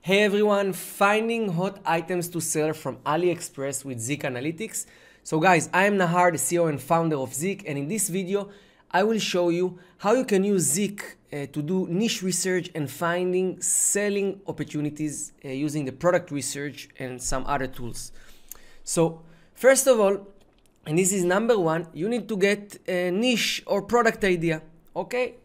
Hey everyone, finding hot items to sell from Aliexpress with Zik Analytics. So guys, I am Nahar, the CEO and founder of Zik, and in this video, I will show you how you can use Zik to do niche research and finding selling opportunities using the product research and some other tools. So first of all, and this is number one, you need to get a niche or product idea, okay?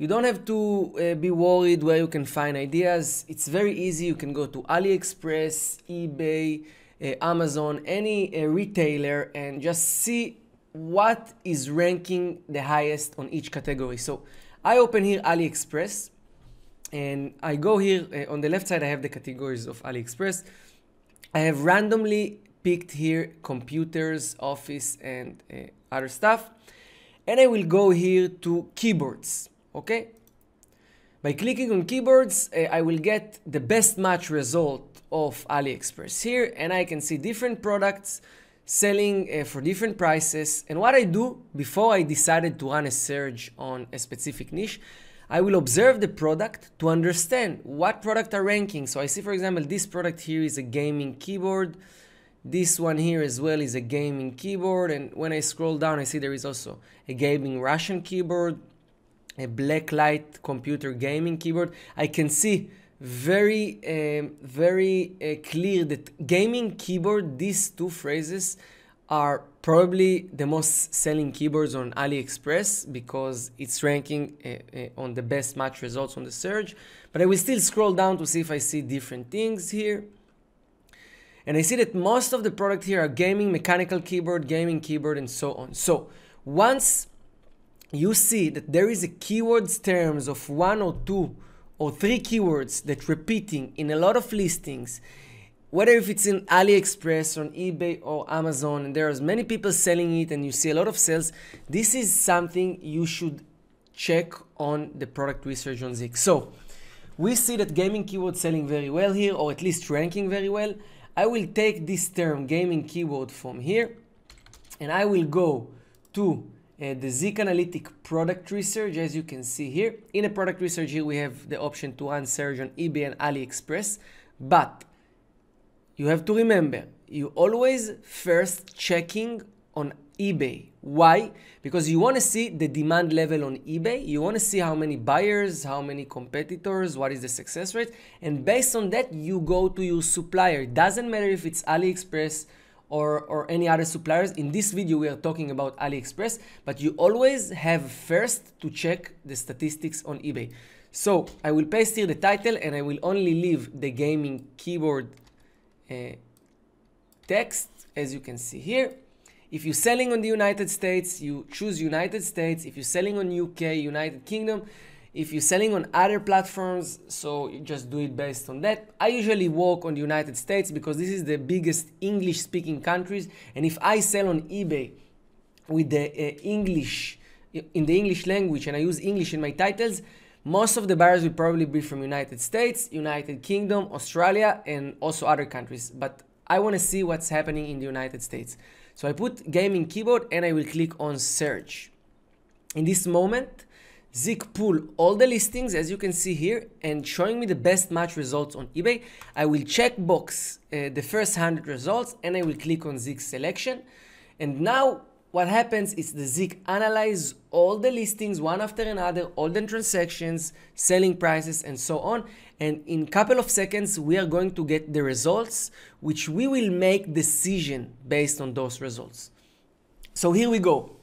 You don't have to be worried where you can find ideas. It's very easy. You can go to AliExpress, eBay, Amazon, any retailer, and just see what is ranking the highest on each category. So I open here AliExpress, and I go here. On the left side, I have the categories of AliExpress. I have randomly picked here computers, office, and other stuff. And I will go here to keyboards. Okay, by clicking on keyboards, I will get the best match result of AliExpress here, and I can see different products selling for different prices. And what I do before I decided to run a search on a specific niche, I will observe the product to understand what product are ranking. So I see, for example, this product here is a gaming keyboard. This one here as well is a gaming keyboard. And when I scroll down, I see there is also a gaming Russian keyboard, a blacklight computer gaming keyboard. I can see very clear that gaming keyboard, these two phrases are probably the most selling keyboards on AliExpress because it's ranking on the best match results on the search. But I will still scroll down to see if I see different things here. And I see that most of the product here are gaming mechanical keyboard, gaming keyboard, and so on. So once you see that there is a keywords terms of 1 or 2 or 3 keywords that repeating in a lot of listings, whether if it's in AliExpress, on eBay or Amazon, and there's many people selling it and you see a lot of sales, this is something you should check on the product research on Zik. So we see that gaming keyboard selling very well here, or at least ranking very well. I will take this term gaming keyboard from here and I will go to the Zik Analytics Product Research, as you can see here. In a product research here, we have the option to run search on eBay and AliExpress. But you have to remember, you always first checking on eBay. Why? Because you want to see the demand level on eBay. You want to see how many buyers, how many competitors, what is the success rate. And based on that, you go to your supplier. It doesn't matter if it's AliExpress or any other suppliers. In this video, we are talking about AliExpress, but you always have first to check the statistics on eBay. So I will paste here the title and I will only leave the gaming keyboard text, as you can see here. If you're selling on the United States, you choose United States. If you're selling on UK, United Kingdom. If you're selling on other platforms, so you just do it based on that. I usually work on the United States because this is the biggest English-speaking countries. And if I sell on eBay with the English, in the English language, and I use English in my titles, most of the buyers will probably be from United States, United Kingdom, Australia, and also other countries. But I want to see what's happening in the United States. So I put gaming keyboard and I will click on search. In this moment, Zik pull all the listings, as you can see here, and showing me the best match results on eBay. I will check box the first 100 results and I will click on Zik selection. And now what happens is the Zik analyze all the listings one after another, all the transactions, selling prices, and so on. And in a couple of seconds, we are going to get the results, which we will make decision based on those results. So here we go.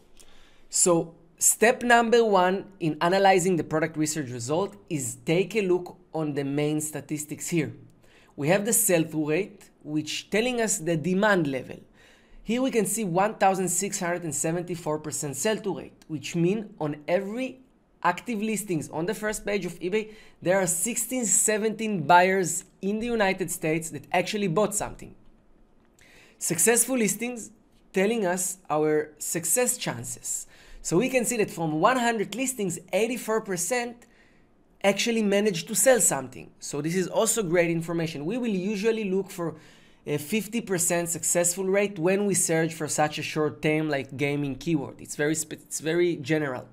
So step number one in analyzing the product research result is take a look on the main statistics here. We have the sell-through rate, which telling us the demand level. Here we can see 1,674% sell-through rate, which means on every active listings on the first page of eBay, there are 17 buyers in the United States that actually bought something. Successful listings telling us our success chances. So we can see that from 100 listings, 84% actually managed to sell something. So this is also great information. We will usually look for a 50% successful rate when we search for such a short term like gaming keyword. It's very general.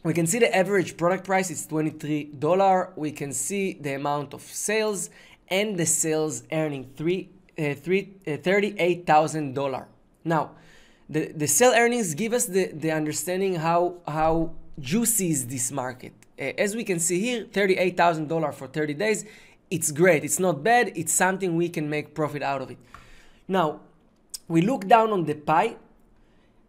We can see the average product price is $23. We can see the amount of sales and the sales earning $38,000. Now, the sale earnings give us the understanding how juicy is this market. As we can see here, $38,000 for 30 days. It's great. It's not bad. It's something we can make profit out of it. Now, we look down on the pie.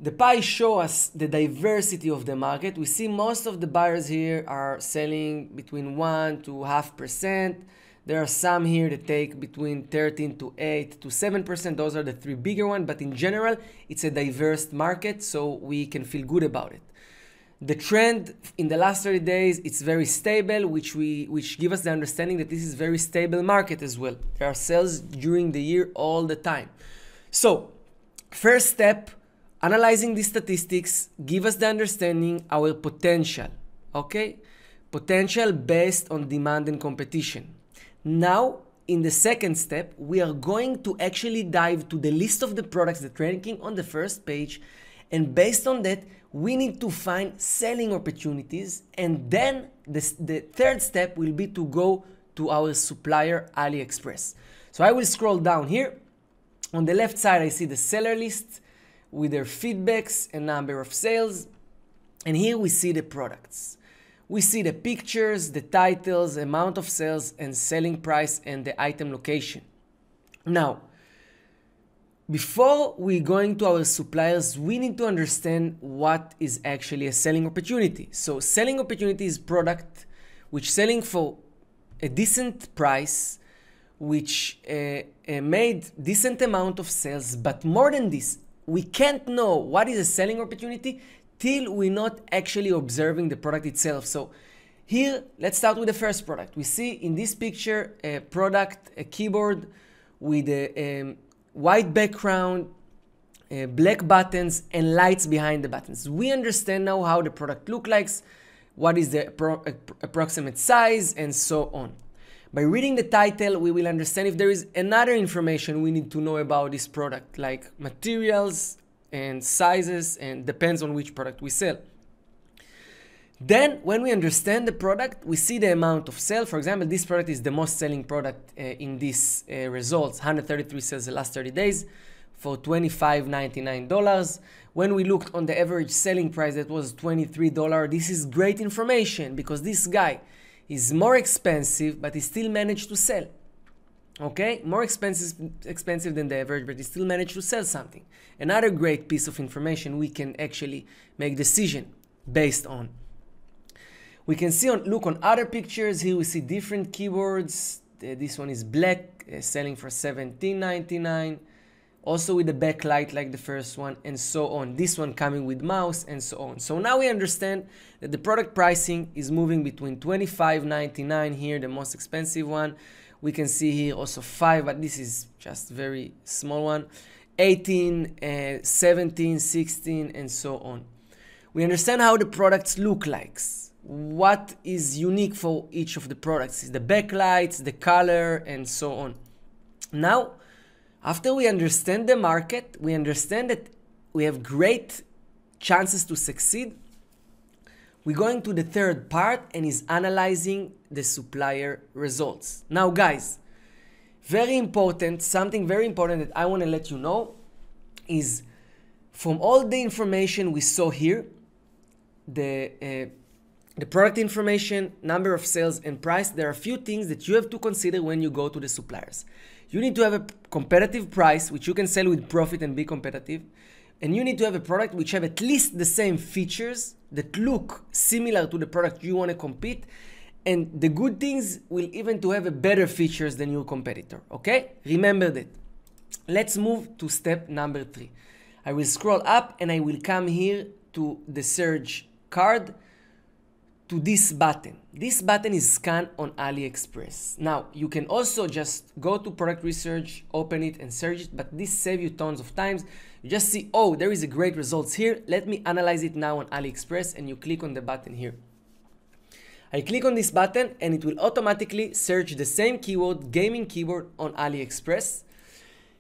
The pie shows us the diversity of the market. We see most of the buyers here are selling between 1 to 0.5%. There are some here that take between 13 to 8 to 7%. Those are the three bigger ones. But in general, it's a diverse market, so we can feel good about it. The trend in the last 30 days, it's very stable, which give us the understanding that this is very stable market as well. There are sales during the year all the time. So, first step, analyzing these statistics give us the understanding our potential, okay? Potential based on demand and competition. Now, in the second step, we are going to actually dive to the list of the products that are ranking on the first page, and based on that, we need to find selling opportunities, and then the third step will be to go to our supplier Aliexpress. So I will scroll down here. On the left side, I see the seller list with their feedbacks and number of sales. And here we see the products. We see the pictures, the titles, amount of sales, and selling price, and the item location. Now, before we going to our suppliers, we need to understand what is actually a selling opportunity. So selling opportunity is product which selling for a decent price, which made decent amount of sales, but more than this, we can't know what is a selling opportunity till we're not actually observing the product itself. So here, let's start with the first product. We see in this picture a product, a keyboard with a white background, black buttons, and lights behind the buttons. We understand now how the product looks like, what is the approximate size, and so on. By reading the title, we will understand if there is another information we need to know about this product, like materials and sizes, and depends on which product we sell. Then, when we understand the product, we see the amount of sale. For example, this product is the most selling product in these results, 133 sales the last 30 days for $25.99. When we looked on the average selling price, that was $23. This is great information because this guy is more expensive, but he still managed to sell. Okay, more expensive than the average, but he still managed to sell something. Another great piece of information we can actually make decision based on. We can see look on other pictures. Here we see different keyboards. This one is black, selling for $17.99. Also with the backlight like the first one, and so on. This one coming with mouse, and so on. So now we understand that the product pricing is moving between $25.99 here, the most expensive one. We can see here also 5, but this is just very small one. 18, 17, 16, and so on. We understand how the products look like. What is unique for each of the products is the backlights, the color, and so on. Now, after we understand the market, we understand that we have great chances to succeed. We're going to the third part, and is analyzing the supplier results. Now, guys, very important, something very important that I want to let you know is from all the information we saw here, the product information, number of sales, and price, there are a few things that you have to consider when you go to the suppliers. You need to have a competitive price, which you can sell with profit and be competitive. And you need to have a product which have at least the same features that look similar to the product you want to compete. And the good things will even to have a better features than your competitor, okay? Remember that. Let's move to step number 3. I will scroll up and I will come here to the search card, to this button. This button is scanned on AliExpress. Now, you can also just go to product research, open it and search it, but this saves you tons of times. You just see, oh, there is a great results here. Let me analyze it now on AliExpress, and you click on the button here. I click on this button and it will automatically search the same keyword, gaming keyboard, on AliExpress.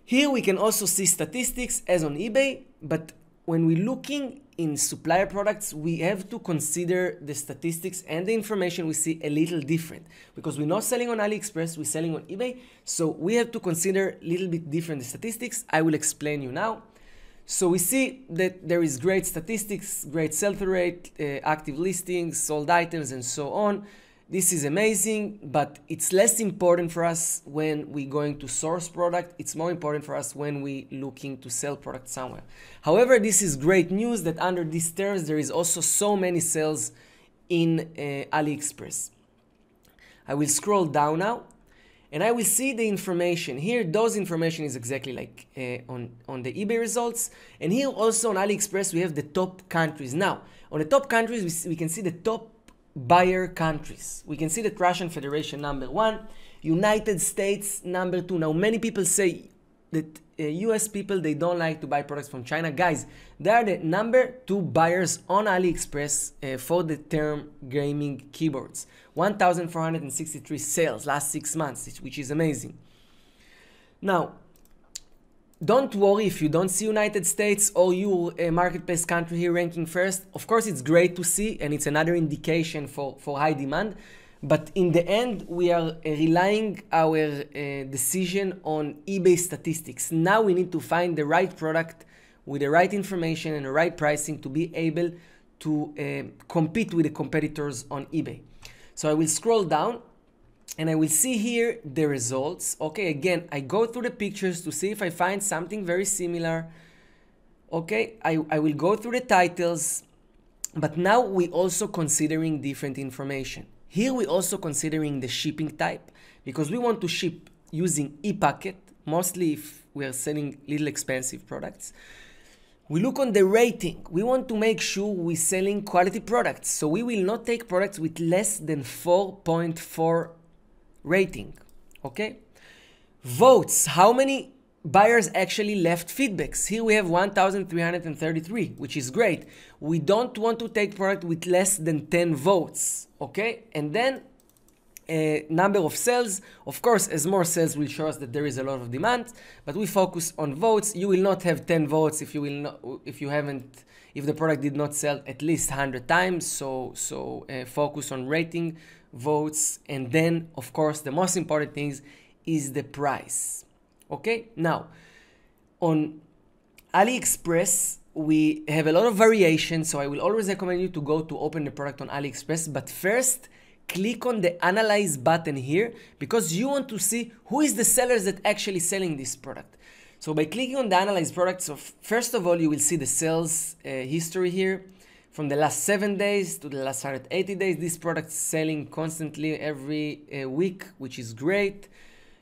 Here we can also see statistics as on eBay, but when we're looking in supplier products, we have to consider the statistics and the information we see a little different, because we're not selling on AliExpress, we're selling on eBay. So we have to consider a little bit different the statistics. I will explain you now. So we see that there is great statistics, great sell-through rate, active listings, sold items, and so on. This is amazing, but it's less important for us when we're going to source product. It's more important for us when we're looking to sell product somewhere. However, this is great news that under these terms, there is also so many sales in AliExpress. I will scroll down now, and I will see the information. Here, those information is exactly like on the eBay results. And here also on AliExpress, we have the top countries. Now, on the top countries, we can see the top buyer countries. We can see that Russian Federation #1, United States #2. Now, many people say that US people, they don't like to buy products from China. Guys, they are the #2 buyers on AliExpress for the term gaming keyboards. 1,463 sales last 6 months, which is amazing. Now, don't worry if you don't see United States or your marketplace country here ranking first. Of course, it's great to see, and it's another indication for high demand. But in the end, we are relying our decision on eBay statistics. Now we need to find the right product with the right information and the right pricing to be able to compete with the competitors on eBay. So I will scroll down, and I will see here the results. Okay, again, I go through the pictures to see if I find something very similar. Okay, I will go through the titles, but now we also considering different information. Here we also considering the shipping type, because we want to ship using e-packet, mostly if we are selling little expensive products. We look on the rating. We want to make sure we're selling quality products. So we will not take products with less than 4.4 rating. Okay. Votes. How many buyers actually left feedbacks? Here we have 1,333, which is great. We don't want to take product with less than 10 votes. Okay. And then number of sales. Of course, as more sales will show us that there is a lot of demand, but we focus on votes. You will not have 10 votes if the product did not sell at least 100 times. So focus on rating, votes, and then of course the most important thing is the price. Okay, now on AliExpress we have a lot of variation, so I will always recommend you to go to open the product on AliExpress, but first click on the Analyze button here, because you want to see who is the sellers that actually selling this product. So by clicking on the Analyze product, so first of all you will see the sales history here from the last 7 days to the last 180 days. This product is selling constantly every week, which is great.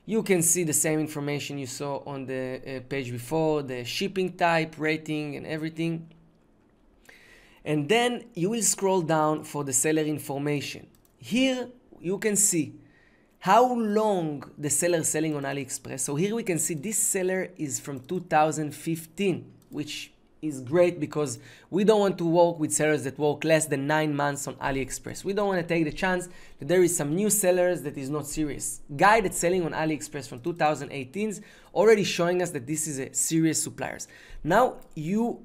You can see the same information you saw on the page before, the shipping type, rating, and everything. And then you will scroll down for the seller information. Here you can see how long the seller is selling on AliExpress. So here we can see this seller is from 2015, which is great because we don't want to work with sellers that work less than 9 months on AliExpress. We don't want to take the chance that there is some new sellers that is not serious. Guy that's selling on AliExpress from 2018 is already showing us that this is a serious suppliers. Now you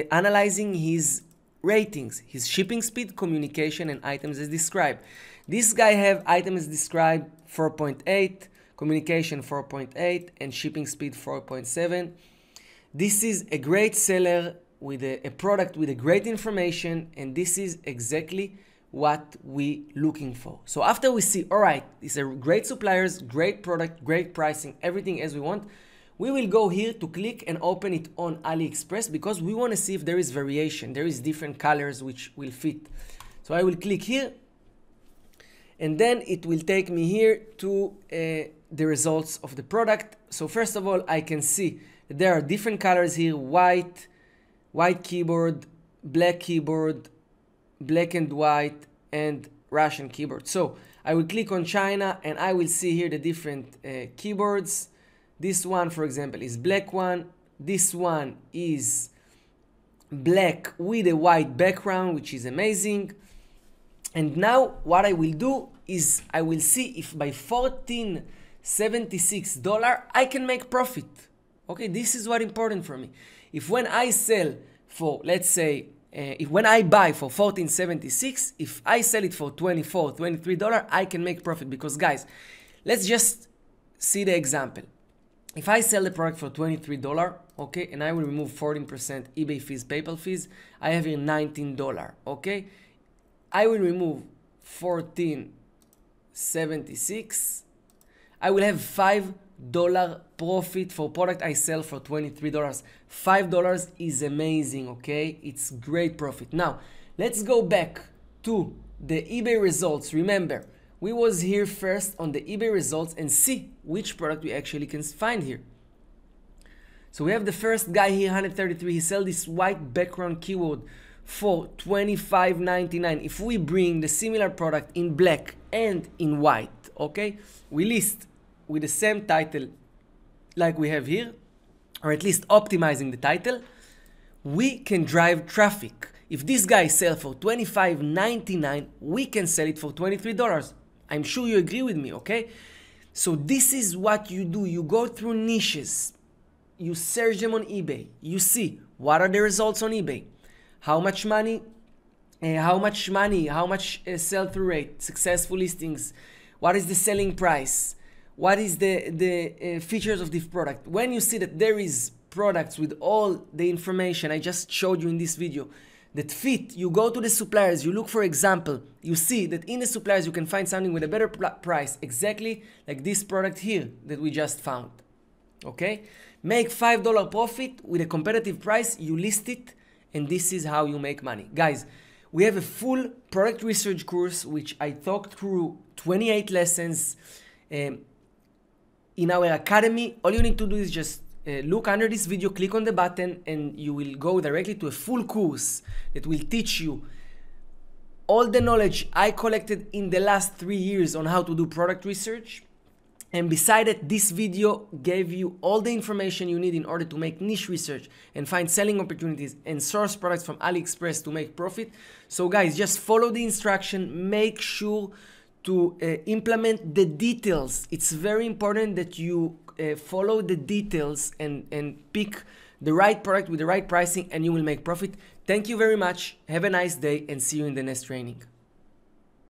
analyzing his ratings, his shipping speed, communication, and items as described. This guy have items described 4.8, communication 4.8, and shipping speed 4.7. This is a great seller with a product with a great information, and this is exactly what we looking for. So after we see, all right, these are great suppliers, great product, great pricing, everything as we want, we will go here to click and open it on AliExpress, because we want to see if there is variation, there is different colors which will fit. So I will click here, and then it will take me here to the results of the product. So first of all, I can see that there are different colors here: white keyboard, black and white, and Russian keyboard. So I will click on China, and I will see here the different keyboards. This one, for example, is black one. This one is black with a white background, which is amazing. And now what I will do is I will see if by $14.76 I can make profit. Okay, this is what important for me. If when I sell for, let's say, if when I buy for $14.76, if I sell it for $24, $23, I can make profit. Because guys, let's just see the example. If I sell the product for $23, okay, and I will remove 14% eBay fees, PayPal fees, I have here $19, okay? I will remove $14.76. I will have $5 profit for product I sell for $23. $5 is amazing, okay? It's great profit. Now, let's go back to the eBay results. Remember, we was here first on the eBay results and see which product we actually can find here. So we have the first guy here, 133. He sell this white background keyword for $25.99. If we bring the similar product in black and in white, okay, we list with the same title like we have here, or at least optimizing the title, we can drive traffic. If this guy sell for $25.99, we can sell it for $23. I'm sure you agree with me, okay? So this is what you do. You go through niches, you search them on eBay, you see what are the results on eBay, how much sell-through rate, successful listings, what is the selling price, what is the features of this product. When you see that there is products with all the information I just showed you in this video that fit, you go to the suppliers, you look for example, you see that in the suppliers you can find something with a better price, exactly like this product here that we just found, okay? Make $5 profit with a competitive price, you list it, and this is how you make money. Guys, we have a full product research course which I talked through 28 lessons in our academy. All you need to do is just look under this video, click on the button, and you will go directly to a full course that will teach you all the knowledge I collected in the last 3 years on how to do product research. And beside it, this video gave you all the information you need in order to make niche research and find selling opportunities and source products from AliExpress to make profit. So guys, just follow the instruction, make sure to implement the details. It's very important that you follow the details and pick the right product with the right pricing, and you will make profit. Thank you very much. Have a nice day and see you in the next training.